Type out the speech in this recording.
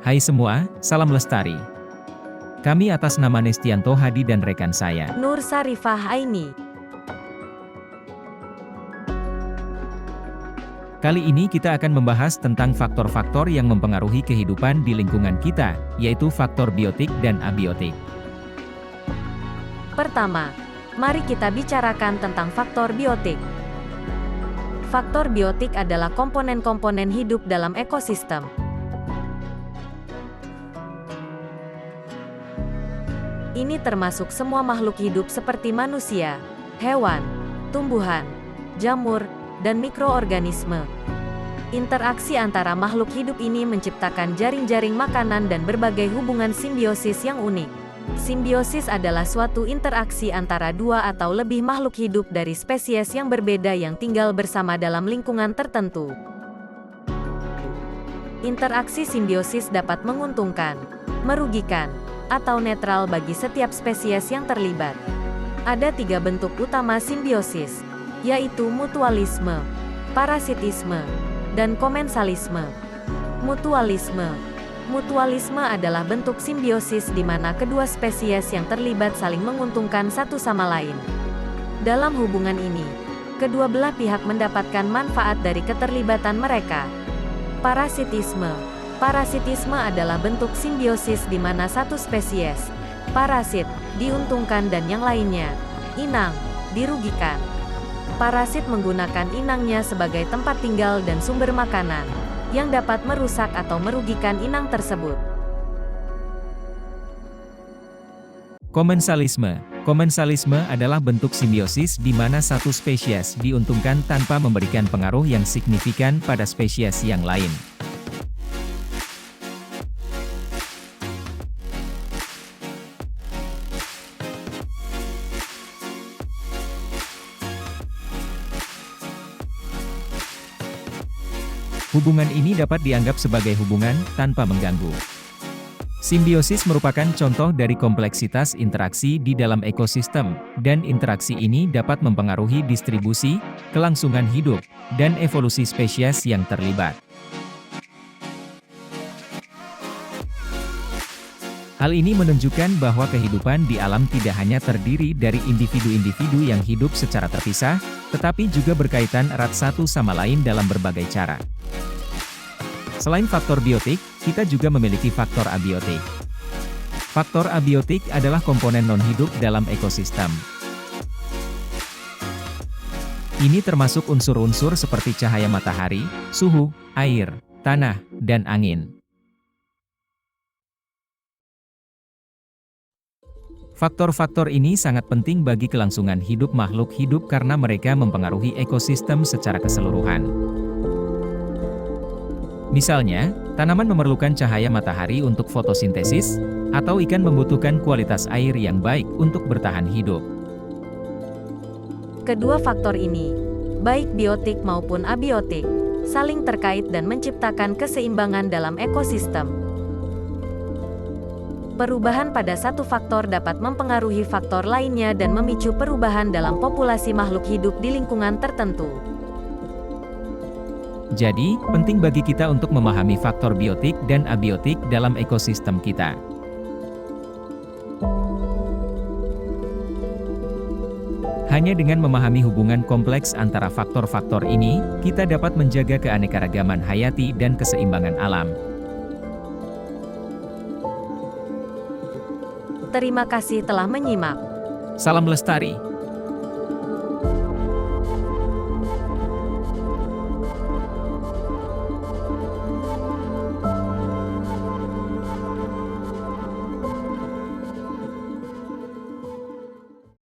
Hai semua, salam lestari. Kami atas nama Nestianto Hadi dan rekan saya, Nur Sarifah Aini. Kali ini kita akan membahas tentang faktor-faktor yang mempengaruhi kehidupan di lingkungan kita, yaitu faktor biotik dan abiotik. Pertama, mari kita bicarakan tentang faktor biotik. Faktor biotik adalah komponen-komponen hidup dalam ekosistem. Ini termasuk semua makhluk hidup seperti manusia, hewan, tumbuhan, jamur, dan mikroorganisme. Interaksi antara makhluk hidup ini menciptakan jaring-jaring makanan dan berbagai hubungan simbiosis yang unik. Simbiosis adalah suatu interaksi antara dua atau lebih makhluk hidup dari spesies yang berbeda yang tinggal bersama dalam lingkungan tertentu. Interaksi simbiosis dapat menguntungkan, merugikan, atau netral bagi setiap spesies yang terlibat. Ada 3 bentuk utama simbiosis, yaitu mutualisme, parasitisme, dan komensalisme. Mutualisme adalah bentuk simbiosis di mana kedua spesies yang terlibat saling menguntungkan satu sama lain. Dalam hubungan ini, kedua belah pihak mendapatkan manfaat dari keterlibatan mereka. Parasitisme adalah bentuk simbiosis di mana satu spesies, parasit, diuntungkan dan yang lainnya, inang, dirugikan. Parasit menggunakan inangnya sebagai tempat tinggal dan sumber makanan, yang dapat merusak atau merugikan inang tersebut. Komensalisme adalah bentuk simbiosis di mana satu spesies diuntungkan tanpa memberikan pengaruh yang signifikan pada spesies yang lain. Hubungan ini dapat dianggap sebagai hubungan tanpa mengganggu. Simbiosis merupakan contoh dari kompleksitas interaksi di dalam ekosistem, dan interaksi ini dapat mempengaruhi distribusi, kelangsungan hidup, dan evolusi spesies yang terlibat. Hal ini menunjukkan bahwa kehidupan di alam tidak hanya terdiri dari individu-individu yang hidup secara terpisah, tetapi juga berkaitan erat satu sama lain dalam berbagai cara. Selain faktor biotik, kita juga memiliki faktor abiotik. Faktor abiotik adalah komponen non-hidup dalam ekosistem. Ini termasuk unsur-unsur seperti cahaya matahari, suhu, air, tanah, dan angin. Faktor-faktor ini sangat penting bagi kelangsungan hidup makhluk hidup karena mereka mempengaruhi ekosistem secara keseluruhan. Misalnya, tanaman memerlukan cahaya matahari untuk fotosintesis, atau ikan membutuhkan kualitas air yang baik untuk bertahan hidup. Kedua faktor ini, baik biotik maupun abiotik, saling terkait dan menciptakan keseimbangan dalam ekosistem. Perubahan pada satu faktor dapat mempengaruhi faktor lainnya dan memicu perubahan dalam populasi makhluk hidup di lingkungan tertentu. Jadi, penting bagi kita untuk memahami faktor biotik dan abiotik dalam ekosistem kita. Hanya dengan memahami hubungan kompleks antara faktor-faktor ini, kita dapat menjaga keanekaragaman hayati dan keseimbangan alam. Terima kasih telah menyimak. Salam lestari.